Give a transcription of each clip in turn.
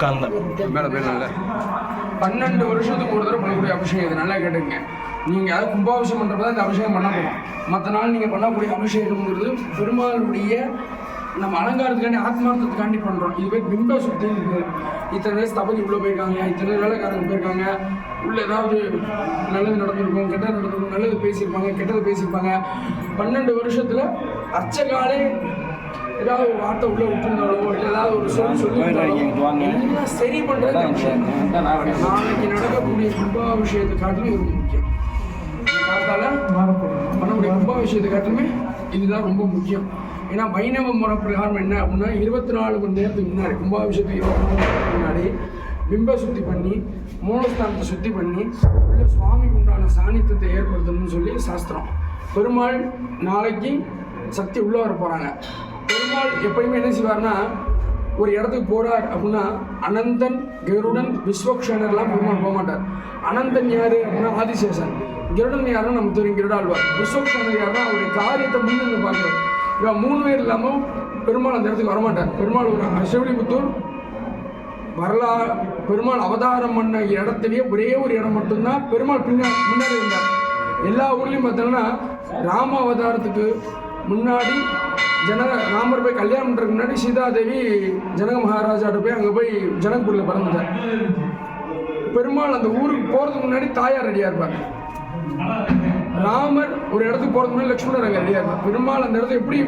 உட்கார்ந்தேன் மேலே போய் நல்ல 12 வருஷத்துக்கு ஒரு தடவை பண்ணக்கூடிய அபிஷேகம். இது நல்லா கேட்டுங்க. நீங்கள் யாரும் கும்பாபிஷேகம் பண்ணுறப்ப இந்த அபிஷேகம் பண்ண போகணும். மற்ற நாள் நீங்கள் பண்ணக்கூடிய அபிஷேகம்ங்கிறது பெருமாளுடைய நம்ம அலங்காரத்துக்காண்டி ஆத்மார்த்தத்துக்காண்டி பண்ணுறோம். இது போய் பிம்ப சுத்தின்னு இருக்குது. இத்தனை வயசு தபதி உள்ளே போயிருக்காங்க, இத்தனை வேலைக்காரங்க போயிருக்காங்க, உள்ளே ஏதாவது நல்லது நடந்திருக்கும், கெட்டது நடந்திருக்கும், நல்லது பேசியிருப்பாங்க, கெட்டது பேசியிருப்பாங்க. 12 வருஷத்தில் அர்ச்சகாலே ஏதாவது ஒரு வார்த்தை உள்ளே விட்டுருந்தாலோ இல்லை ஏதாவது ஒரு சொல்லி எல்லாம் சரி பண்ணுறது நாளைக்கு நடக்கக்கூடிய கும்பாபிஷேகத்தை காட்டிலும் இது முக்கியம். காத்தால பண்ணக்கூடிய கும்பாபிஷேகத்தை காட்டிலுமே இதுதான் ரொம்ப முக்கியம். ஏன்னா வைணவ முறை பிரகாரம் என்ன அப்படின்னா 24 மணி நேரத்துக்கு முன்னாடி கும்பாபிஷேகத்துக்கு 24 மணி நேரத்துக்கு முன்னாடி பிம்ப சுத்தி பண்ணி மூலஸ்தானத்தை சுத்தி பண்ணி உள்ள சுவாமிக்கு உண்டான சாநித்தியத்தை ஏற்படுத்தணும்னு சொல்லி சாஸ்திரம். பெருமாள் நாளைக்கு சக்தி உள்ளே வர போகிறாங்க. பெருமாள் எப்பயுமே என்ன செய்வார்னா ஒரு இடத்துக்கு போகிறார் அப்படின்னா அனந்தன் கருடன் விஸ்வக்ஷனர்லாம் பெருமாள் போக மாட்டார். அனந்தன் யார் அப்படின்னா ஆதிசேஷன், கருடன் யாருன்னா நமக்கு தெரியும் கருடாழ்வார், விஸ்வக்ஷனர் யாருன்னா அவருடைய காரியத்தை முன்னிருந்து பார்க்குறாரு. இவன் 3 பேர் இல்லாமல் பெருமாள் அந்த இடத்துக்கு வரமாட்டார். பெருமாள் ஒரு அஷ்டவிலிபுத்தூர் பெருமாள் அவதாரம் பண்ண இடத்துலேயே ஒரே ஒரு இடம் மட்டும்தான் பெருமாள் முன்னாடி இருந்தார். எல்லா ஊர்லேயும் பார்த்தோம்னா ராம அவதாரத்துக்கு முன்னாடி ராமர் போய் கல்யாணம் பண்ணுறதுக்கு முன்னாடி சீதாதேவி ஜனக மகாராஜாட்ட போய் அங்கே போய் ஜனக்பூரில் பிறந்துட்டார். பெருமாள் அந்த ஊருக்கு போகிறதுக்கு முன்னாடி தாயார் ரெடியாக இருப்பார். ராமர் ஒரு இடத்துக்கு போகிறதுக்கு முன்னாடி லக்ஷ்மணர் அங்கே ரெடியாக இருப்பார். பெருமாள் அந்த இடத்துல எப்படி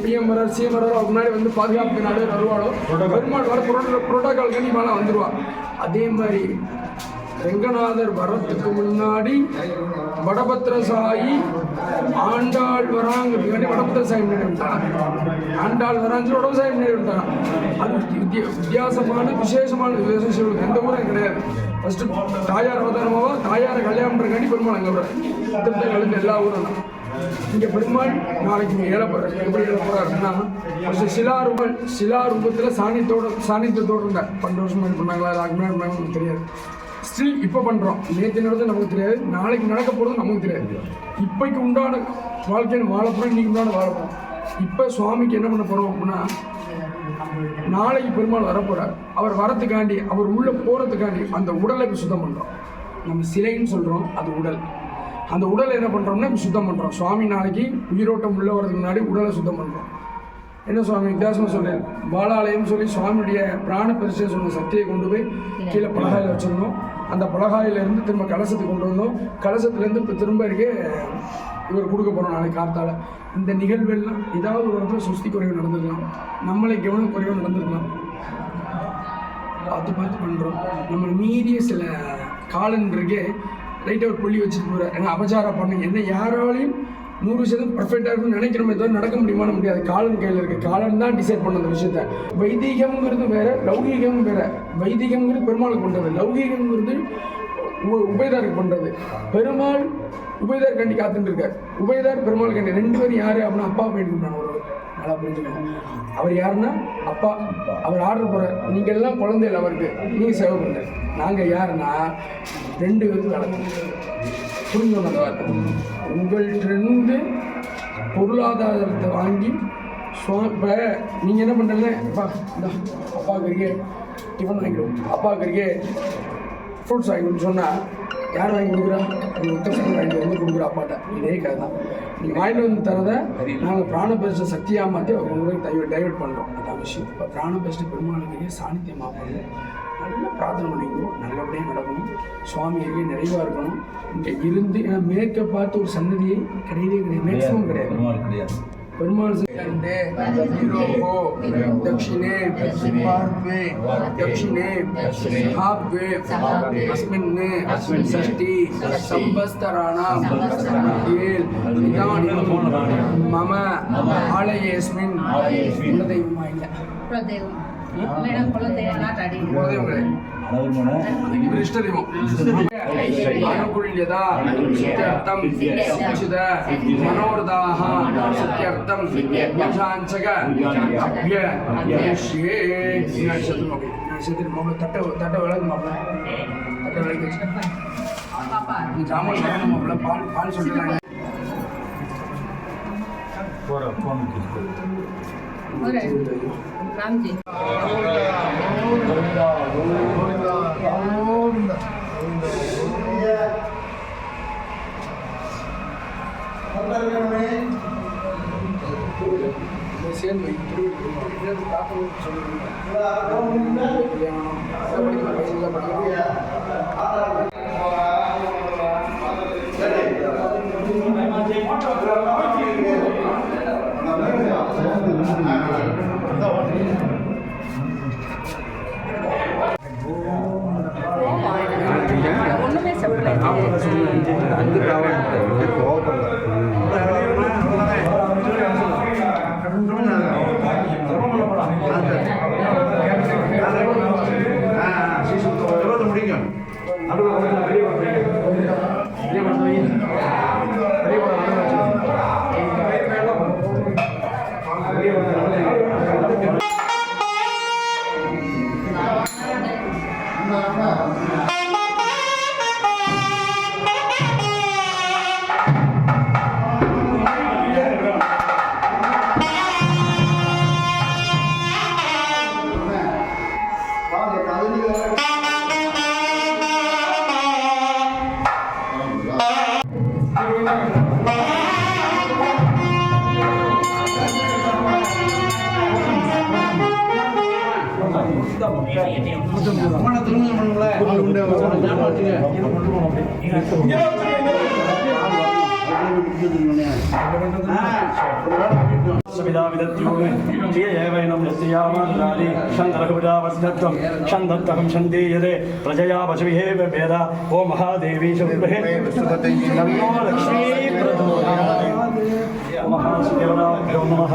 பிஎம் வரார் சிஎம் வராரோ அதுக்கு முன்னாடி வந்து பாதுகாப்பு நாடு வருவாளோ பெருமாள் வர புரோட்டோகால் கண்டிப்பாலாம் வந்துடுவார். அதே மாதிரி ரெங்கநாதர் வர்றதுக்கு முன்னாடி வடபத்திரசாயி ஆண்டாள் வராங்கிறதுக்காண்டி வடபத்திரசாயி முன்னாடி விட்டாங்க. ஆண்டாள் வரான்னு வடபசாயி முன்னாடி விட்டாங்க. அது வித்தியாசமான விசேஷமான விசேஷம் எந்த ஊரும் கிடையாது. ஃபர்ஸ்ட் தாயார் அவதாரமாவோ தாயாரை கல்யாணம் பண்ணுறக்காண்டி பெருமாள் அங்கே வர திருத்தங்களுக்கு எல்லா ஊரும் தான். இங்கே பெருமாள் நாளைக்கு இங்கே ஏழப்படுறாரு. எப்படி ஏழப்படுறாரு அப்படின்னா ஃபர்ஸ்ட் சிலாரூபத்தில் சாநித்தியத்தோடு இருந்தார். 12 வருஷம் முன்னாடி பண்ணாங்களா அதுக்கு முன்னாடி பண்ணாங்கன்னு தெரியாது. ஸ்டில் இப்போ பண்ணுறோம். நேற்று நடந்தது நமக்கு தெரியாது, நாளைக்கு நடக்க போகிறது நமக்கு தெரியாது. இப்போக்கு உண்டான வாழ்க்கையை வாழப்போகிறோம், இன்றைக்கி உண்டான வாழப்போகிறோம். இப்போ சுவாமிக்கு என்ன பண்ண போகிறோம் அப்படின்னா நாளைக்கு பெருமாள் வரப்போகிறார். அவர் வரத்துக்காண்டி அவர் உள்ளே போகிறதுக்காண்டி அந்த உடலை இப்போ சுத்தம் பண்ணுறோம். நம்ம சிலைன்னு சொல்கிறோம், அது உடல். அந்த உடலை என்ன பண்ணுறோம்னா இப்போ சுத்தம் பண்ணுறோம். சுவாமி நாளைக்கு உயிரோட்டம் உள்ளே வரதுக்கு முன்னாடி உடலை சுத்தம் பண்ணுறோம். என்ன சுவாமி வித்தியாசமாக சொல்கிறேன், பாலாலயம் சொல்லி சுவாமியுடைய பிராண பரிசை சொன்ன சக்தியை கொண்டு போய் கீழே பலகாயில் வச்சுருந்தோம். அந்த பலகாயிலேருந்து திரும்ப கலசத்துக்கு கொண்டு வந்தோம். கலசத்துலேருந்து இப்போ திரும்ப இருக்கே இவர் கொடுக்க போகிறோம் நாளைக்கு காத்தால். இந்த நிகழ்வெல்லாம் ஏதாவது ஒரு இடத்துல சுஸ்தி குறைவு நடந்துருக்கலாம், நம்மளை கவனம் குறைவு நடந்துருக்கலாம். பார்த்து பண்ணுறோம். நம்ம மீறிய சில காலன்றக்கே லைட்டாக ஒரு புள்ளி வச்சுட்டு போகிறார். ஏன்னா அபச்சாரம் பண்ணுங்க என்ன யாராலையும் 100% பர்ஃபெக்டாக இருக்குன்னு நினைக்கிறோமே தவிர நடக்க முடியுமான்னு முடியாது. காலன் கையில் இருக்குது. காலன் தான் டிசைட் பண்ண அந்த விஷயத்த. வைதிகம்ங்கிறது வேறு, லௌகீகம் வேறு. வைதிகம்ங்கிறது பெருமாளுக்கு பண்ணுறது, லௌகீகம்ங்கிறது உபயதாருக்கு பண்ணுறது. பெருமாள் உபயதார் கண்டி காத்துட்டு இருக்கார். உபயதார் பெருமாள் கண்டி 2 பேரும் யார் அப்படின்னா அப்பா போயிட்டு ஒரு நல்லா புரிஞ்சுக்கணும். அவர் யாருன்னா அப்பா. அவர் ஆர்டர் போகிறார், நீங்கள் எல்லாம் குழந்தைகள் அவருக்கு, நீங்கள் சேவை பண்ணுற. நாங்கள் யாருன்னா 2 பேருக்கு நடக்கும். புரிஞ்சோம் அந்த வார்த்தை. உங்கள்கிட்ட பொருளாதாரத்தை வாங்கி இப்போ நீங்கள் என்ன பண்ணுறீங்க, அப்பா இந்த அப்பாவுக்கு இருக்கே டிஃபன் வாங்கிடுவோம், அப்பாவுக்கு இருக்கே ஃப்ரூட்ஸ் வாங்கிடுவோம்னு சொன்னால் யார் வாங்கி கொடுக்குறா? உங்கள் உத்தரசன் வாங்கிட்டு வந்து கொடுக்குற அப்பாட்ட. இதே கதை தான். நீங்கள் வாங்கிட்டு வந்து தரதை நாங்கள் பிராணபரிச சக்தியாக மாற்றி உங்களுக்கு டைவெர்ட் பண்ணுறோம். அதான் விஷயம். இப்போ பிராணபரிச பெருமாளுக்கு சாநித்தியமாக பண்ணணும். நல்லா பிரார்த்தனை பண்ணிக்கணும், நல்லபடியாக நடக்கணும், சுவாமி இருக்கே நிறைவாக இருக்கணும். இங்கே இருந்து ஏன்னா மேற்க பார்த்து ஒரு சன்னதியை கிடையவே கிடையாது, மேக்ஸிமம் கிடையாது. பெருமாள் தட்சிணே பார்வே தட்சிணே ஹாப்வே அஸ்மின் ஷஷ்டி சம்பஸ்தராணாம் ஏல் இதானியம் மம ஆலயேஸ்மின் குலதெய்வமா இல்லை अनुकूल्यता सत्यर्थम उचित मनोरथाः सत्यर्थम यशांचक अभ्य यश्ये नक्षत्र मामला तट वळग मामला तट वळग पापा जामल मामला पाल சொல்றாங்க போற போன் राम जी சேர்ந்து ஒண்ணுமே சாப்பிடல முடிக்கும் शन्दत्तहं प्रजया पशुभिः वेद ओ महादेवी शुभे नमो लक्ष्मी प्रचोदयात् महाशिवरात्रो नमः